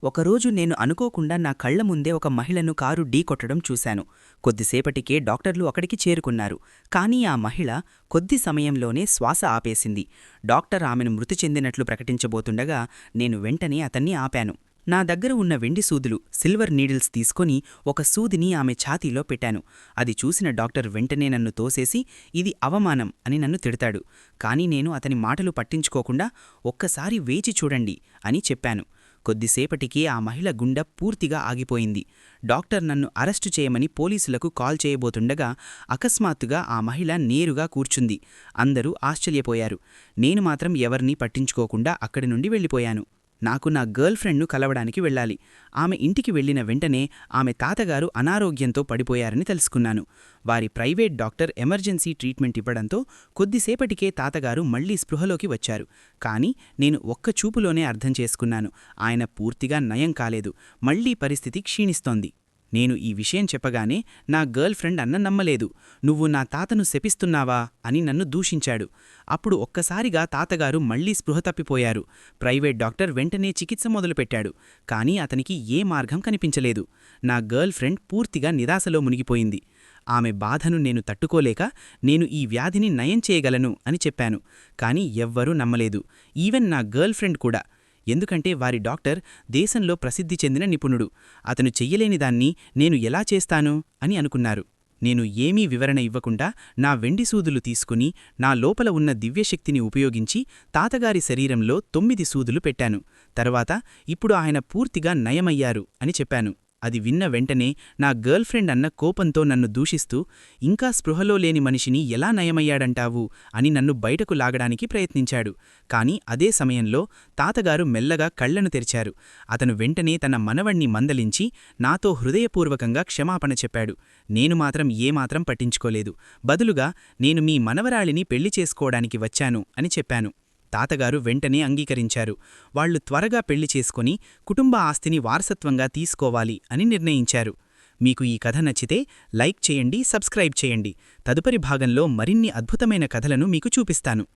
ఒకరోజు నేను అనుకోకుండా నా కళ్ల ముందే ఒక మహిళను కారు ఢీకొట్టడం చూశాను. కొద్దిసేపటికే డాక్టర్లు అక్కడికి చేరుకున్నారు. కానీ ఆ మహిళ కొద్ది సమయంలోనే శ్వాస ఆపేసింది. డాక్టర్ ఆమెను మృతి చెందినట్లు ప్రకటించబోతుండగా నేను వెంటనే అతన్ని ఆపాను. నా దగ్గర ఉన్న వెండి సూదులు, సిల్వర్ నీడిల్స్ తీసుకొని ఒక సూదిని ఆమె ఛాతీలో పెట్టాను. అది చూసిన డాక్టర్ వెంటనే నన్ను తోసేసి ఇది అవమానం అని నన్ను తిడతాడు. కానీ నేను అతని మాటలు పట్టించుకోకుండా ఒక్కసారి వేచి చూడండి అని చెప్పాను. కొద్దిసేపటికి ఆ మహిళ గుండె పూర్తిగా ఆగిపోయింది. డాక్టర్ నన్ను అరెస్టు చేయమని పోలీసులకు కాల్ చేయబోతుండగా అకస్మాత్తుగా ఆ మహిళ నేరుగా కూర్చుంది. అందరూ ఆశ్చర్యపోయారు. నేను మాత్రం ఎవర్నీ పట్టించుకోకుండా అక్కడి నుండి వెళ్ళిపోయాను. నాకు నా గర్ల్ ఫ్రెండ్ను కలవడానికి వెళ్ళాలి. ఆమె ఇంటికి వెళ్లిన వెంటనే ఆమె తాతగారు అనారోగ్యంతో పడిపోయారని తెలుసుకున్నాను. వారి ప్రైవేట్ డాక్టర్ ఎమర్జెన్సీ ట్రీట్మెంట్ ఇవ్వడంతో కొద్దిసేపటికే తాతగారు మళ్లీ స్పృహలోకి వచ్చారు. కానీ నేను ఒక్క చూపులోనే అర్థం చేసుకున్నాను, ఆయన పూర్తిగా నయం కాలేదు, మళ్లీ పరిస్థితి క్షీణిస్తోంది. నేను ఈ విషయం చెప్పగానే నా గర్ల్ ఫ్రెండ్ అన్న నమ్మలేదు. నువ్వు నా తాతను శపిస్తున్నావా అని నన్ను దూషించాడు. అప్పుడు ఒక్కసారిగా తాతగారు మళ్లీ స్పృహ తప్పిపోయారు. ప్రైవేట్ డాక్టర్ వెంటనే చికిత్స మొదలుపెట్టాడు. కానీ అతనికి ఏ మార్గం కనిపించలేదు. నా గర్ల్ ఫ్రెండ్ పూర్తిగా నిరాశలో మునిగిపోయింది. ఆమె బాధను నేను తట్టుకోలేక నేను ఈ వ్యాధిని నయం చేయగలను అని చెప్పాను. కానీ ఎవ్వరూ నమ్మలేదు, ఈవెన్ నా గర్ల్ ఫ్రెండ్ కూడా. ఎందుకంటే వారి డాక్టర్ దేశంలో ప్రసిద్ధి చెందిన నిపుణుడు. అతను చెయ్యలేనిదాన్ని నేను ఎలా చేస్తాను అని అనుకున్నారు. నేను ఏమీ వివరణ ఇవ్వకుండా నా వెండి సూదులు తీసుకుని నా లోపల ఉన్న దివ్యశక్తిని ఉపయోగించి తాతగారి శరీరంలో 9 సూదులు పెట్టాను. తర్వాత ఇప్పుడు ఆయన పూర్తిగా నయమయ్యారు అని చెప్పాను. అది విన్న వెంటనే నా గర్ల్ ఫ్రెండ్ అన్న కోపంతో నన్ను దూషిస్తూ ఇంకా స్పృహలో లేని మనిషిని ఎలా నయమయ్యాడంటావు అని నన్ను బయటకు లాగడానికి ప్రయత్నించాడు. కాని అదే సమయంలో తాతగారు మెల్లగా కళ్లను తెరిచారు. అతను వెంటనే తన మనవణ్ణి మందలించి నాతో హృదయపూర్వకంగా క్షమాపణ చెప్పాడు. నేను మాత్రం ఏమాత్రం పట్టించుకోలేదు. బదులుగా నేను మీ మనవరాలిని పెళ్లి చేసుకోవడానికి వచ్చాను అని చెప్పాను. తాతగారు వెంటనే అంగీకరించారు. వాళ్లు త్వరగా పెళ్లి చేసుకుని కుటుంబ ఆస్తిని వారసత్వంగా తీసుకోవాలి అని నిర్ణయించారు. మీకు ఈ కథ నచ్చితే లైక్ చేయండి, సబ్స్క్రైబ్ చేయండి. తదుపరి భాగంలో మరిన్ని అద్భుతమైన కథలను మీకు చూపిస్తాను.